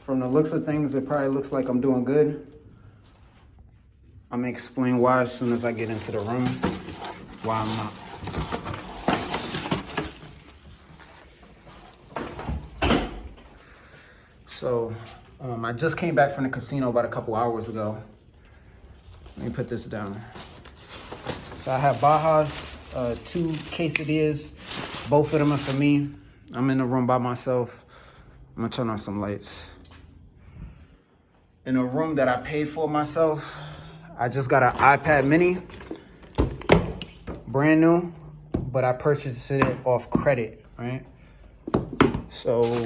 from the looks of things, it probably looks like I'm doing good. I'm gonna explain why as soon as I get into the room, why I'm not. So, I just came back from the casino about a couple hours ago. Let me put this down. So I have Baja's, 2 quesadillas. Both of them are for me. I'm in the room by myself. I'm gonna turn on some lights. In a room that I paid for myself, I just got an iPad mini, brand new, but I purchased it off credit, right? So, let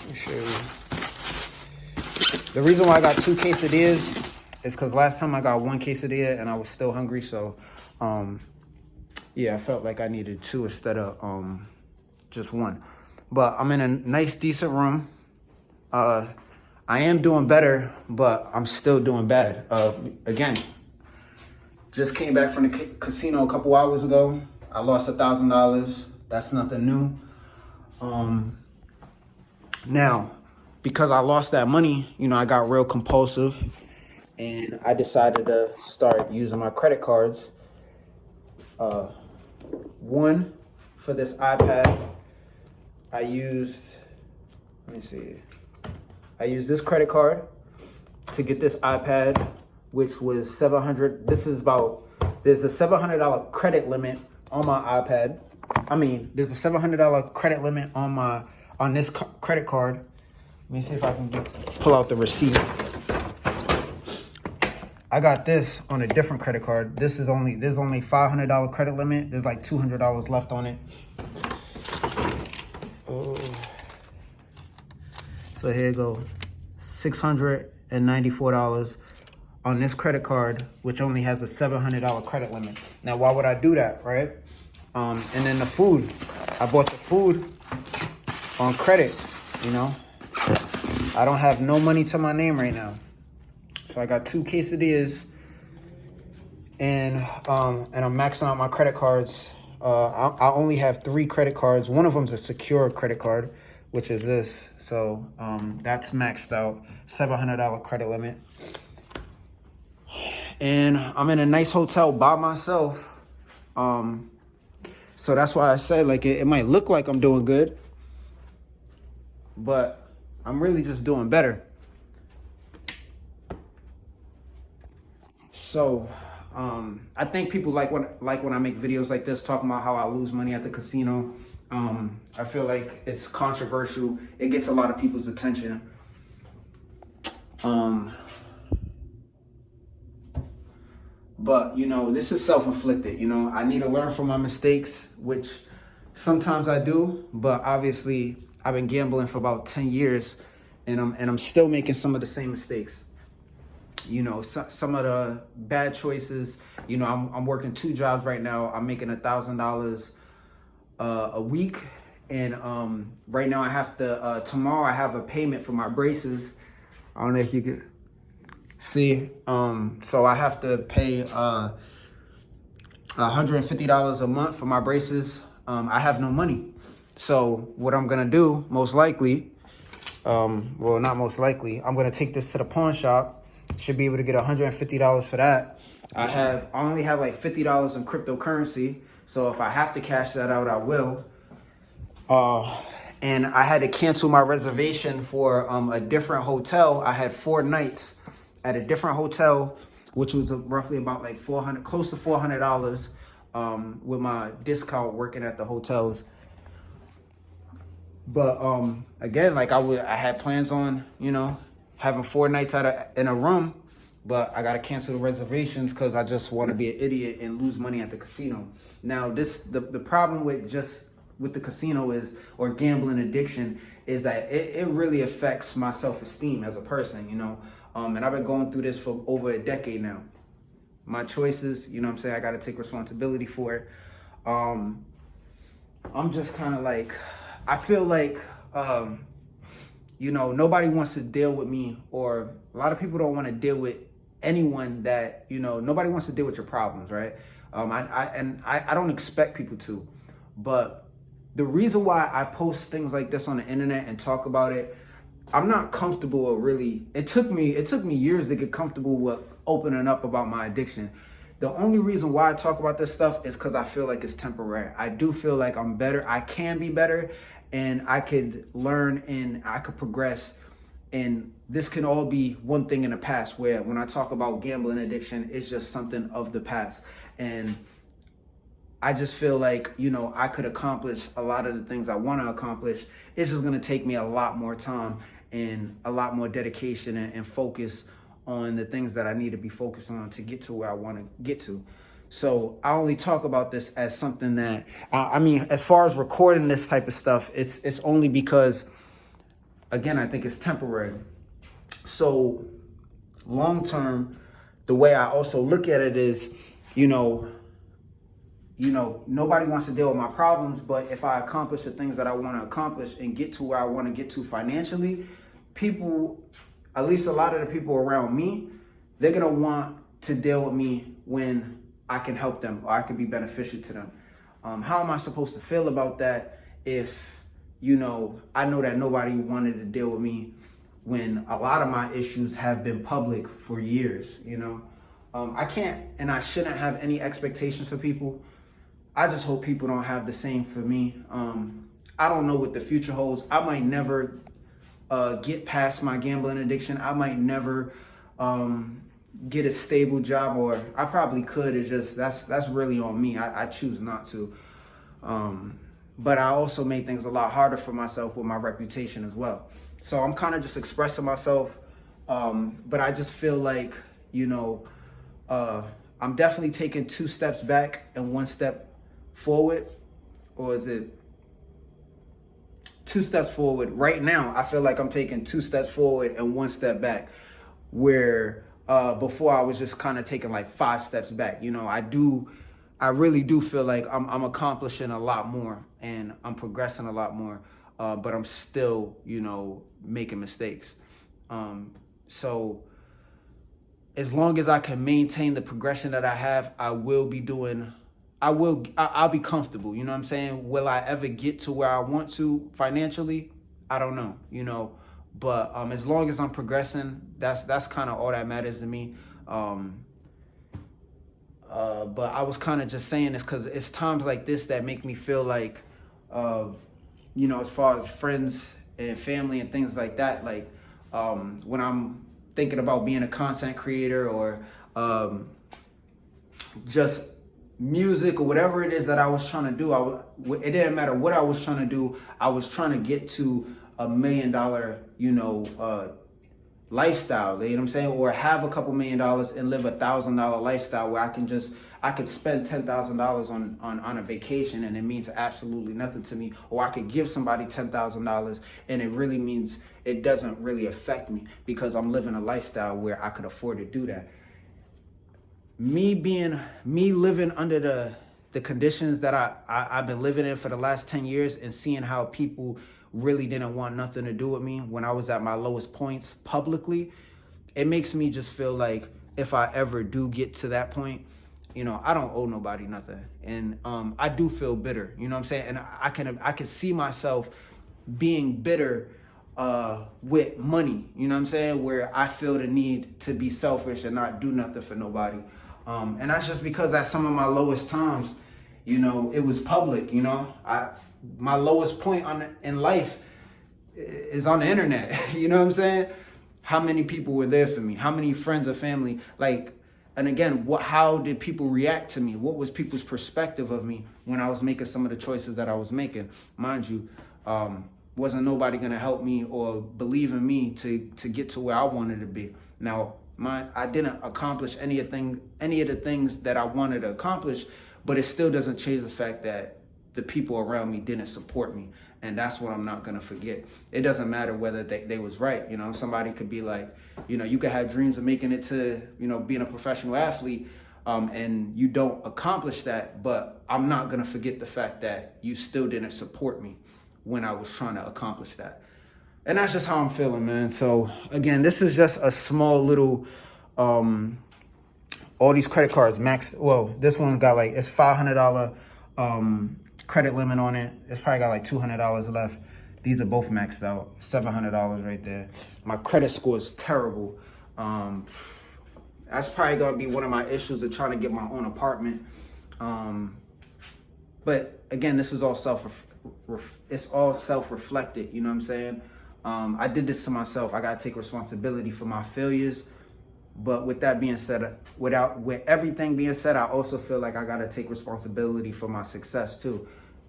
me show you. The reason why I got 2 quesadillas is because last time I got 1 quesadilla and I was still hungry. So, yeah, I felt like I needed 2 instead of just 1. But I'm in a nice, decent room. I am doing better, but I'm still doing bad. Again, just came back from the casino a couple hours ago. I lost $1,000. That's nothing new. Now, because I lost that money, you know, I got real compulsive and I decided to start using my credit cards. One, for this iPad, I used this credit card to get this iPad, which was $700. There's a $700 credit limit on my iPad. There's a $700 credit limit on this credit card. Let me see if I can pull out the receipt. I got this on a different credit card. There's only $500 credit limit. There's like $200 left on it. So here you go, $694 on this credit card, which only has a $700 credit limit. Now, why would I do that, right? And then the food, I bought the food on credit, you know? I don't have no money to my name right now. So I got 2 quesadillas and I'm maxing out my credit cards. I only have 3 credit cards. One of them's a secure credit card, which is this. So that's maxed out, $700 credit limit. And I'm in a nice hotel by myself. So that's why I say, like, it might look like I'm doing good, but I'm really just doing better. So I think people like when I make videos like this talking about how I lose money at the casino. I feel like it's controversial. It gets a lot of people's attention. But, you know, this is self-inflicted. You know, I need to learn from my mistakes, which sometimes I do. But obviously, I've been gambling for about 10 years, and I'm still making some of the same mistakes. You know, some of the bad choices. You know, I'm working 2 jobs right now. I'm making $1,000 a week, and right now I have to. Tomorrow I have a payment for my braces. I don't know if you could see. So I have to pay $150 a month for my braces. I have no money. So what I'm gonna do, most likely, well, not most likely, I'm gonna take this to the pawn shop. Should be able to get $150 for that. I only have like $50 in cryptocurrency. So if I have to cash that out, I will. And I had to cancel my reservation for a different hotel. I had 4 nights at a different hotel, which was roughly about like close to $400 with my discount working at the hotels. But again, like I had plans on, you know, having 4 nights in a room, but I gotta cancel the reservations because I just want to be an idiot and lose money at the casino. Now, the problem with the casino or gambling addiction is that it really affects my self-esteem as a person, you know. And I've been going through this for over a decade now. My choices, you know what I'm saying, I gotta take responsibility for it. I'm just kind of like, I feel like, you know, nobody wants to deal with me, or a lot of people don't want to deal with anyone that, you know, nobody wants to deal with your problems, right? I don't expect people to, but the reason why I post things like this on the internet and talk about it I'm not comfortable with really, it took me years to get comfortable with opening up about my addiction. The only reason why I talk about this stuff is because I feel like it's temporary. I do feel like I'm better. I can be better, and I could learn and I could progress. And this can all be one thing in the past, where when I talk about gambling addiction, it's just something of the past. And I just feel like, I could accomplish a lot of the things I want to accomplish. It's just going to take me a lot more time and a lot more dedication and focus on the things that I need to be focused on to get to where I want to get to. So I only talk about this as something that, I mean, as far as recording this type of stuff, it's only because, again, I think it's temporary. So long term, the way I also look at it is, nobody wants to deal with my problems, but if I accomplish the things that I want to accomplish and get to where I want to get to financially, people, at least a lot of the people around me, they're going to want to deal with me when I can help them or I can be beneficial to them. How am I supposed to feel about that if, I know that nobody wanted to deal with me when a lot of my issues have been public for years, I can't and I shouldn't have any expectations for people. I just hope people don't have the same for me. I don't know what the future holds. I might never get past my gambling addiction. I might never get a stable job, or I probably could. It's just that's really on me. I choose not to. But I also made things a lot harder for myself with my reputation as well. So I'm kind of just expressing myself. But I just feel like, I'm definitely taking 2 steps back and 1 step forward. Or is it 2 steps forward? Right now, I feel like I'm taking 2 steps forward and 1 step back, where before I was just kind of taking like 5 steps back. I really do feel like I'm accomplishing a lot more and I'm progressing a lot more, but I'm still, making mistakes. So as long as I can maintain the progression that I have, I'll be comfortable. You know what I'm saying? Will I ever get to where I want to financially? I don't know, but as long as I'm progressing, that's kind of all that matters to me. But I was kind of just saying this because it's times like this that make me feel like, as far as friends and family and things like that, like when I'm thinking about being a content creator or just music or whatever it is that I was trying to do, it didn't matter what I was trying to do. I was trying to get to $1 million, lifestyle, you know what I'm saying? Or have a couple $1 million and live $1,000 lifestyle where I could spend $10,000 on a vacation and it means absolutely nothing to me. Or I could give somebody $10,000 and it really means it doesn't really affect me because I'm living a lifestyle where I could afford to do that. Me living under the conditions that I've been living in for the last 10 years and seeing how people really didn't want nothing to do with me when I was at my lowest points publicly, it makes me just feel like if I ever do get to that point, I don't owe nobody nothing. And I do feel bitter, you know what I'm saying? And I can see myself being bitter with money, you know what I'm saying? Where I feel the need to be selfish and not do nothing for nobody. And that's just because at some of my lowest times, it was public, my lowest point in life is on the internet. You know what I'm saying? How many people were there for me? How many friends or family? And again, how did people react to me? What was people's perspective of me when I was making some of the choices that I was making? Mind you, wasn't nobody gonna help me or believe in me to get to where I wanted to be. Now, I didn't accomplish any of the things that I wanted to accomplish, but it still doesn't change the fact that the people around me didn't support me. And that's what I'm not gonna forget. It doesn't matter whether they was right. Somebody could be like, you could have dreams of making it to, being a professional athlete, and you don't accomplish that, but I'm not gonna forget the fact that you still didn't support me when I was trying to accomplish that. And that's just how I'm feeling, man. So again, this is just a small little, all these credit cards maxed. Well, this one got it's $500 credit limit on it. It's probably got $200 left. These are both maxed out. $700 right there. My credit score is terrible. That's probably gonna be one of my issues of trying to get my own apartment. But again, this is all it's all self-reflected. You know what I'm saying? I did this to myself. I gotta take responsibility for my failures. But with that being said, with everything being said, I also feel like I gotta take responsibility for my success too.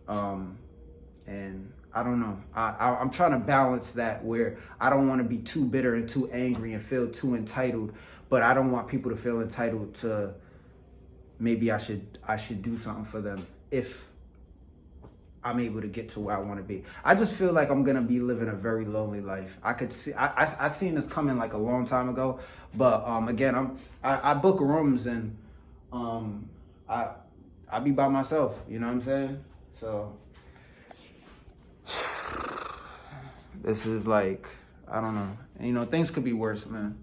And I don't know. I'm trying to balance that where I don't want to be too bitter and too angry and feel too entitled, but I don't want people to feel entitled to maybe I should do something for them if I'm able to get to where I want to be. I just feel like I'm gonna be living a very lonely life. I seen this coming like a long time ago, but again, I book rooms and I be by myself. You know what I'm saying? So this is like, I don't know. You know, things could be worse, man.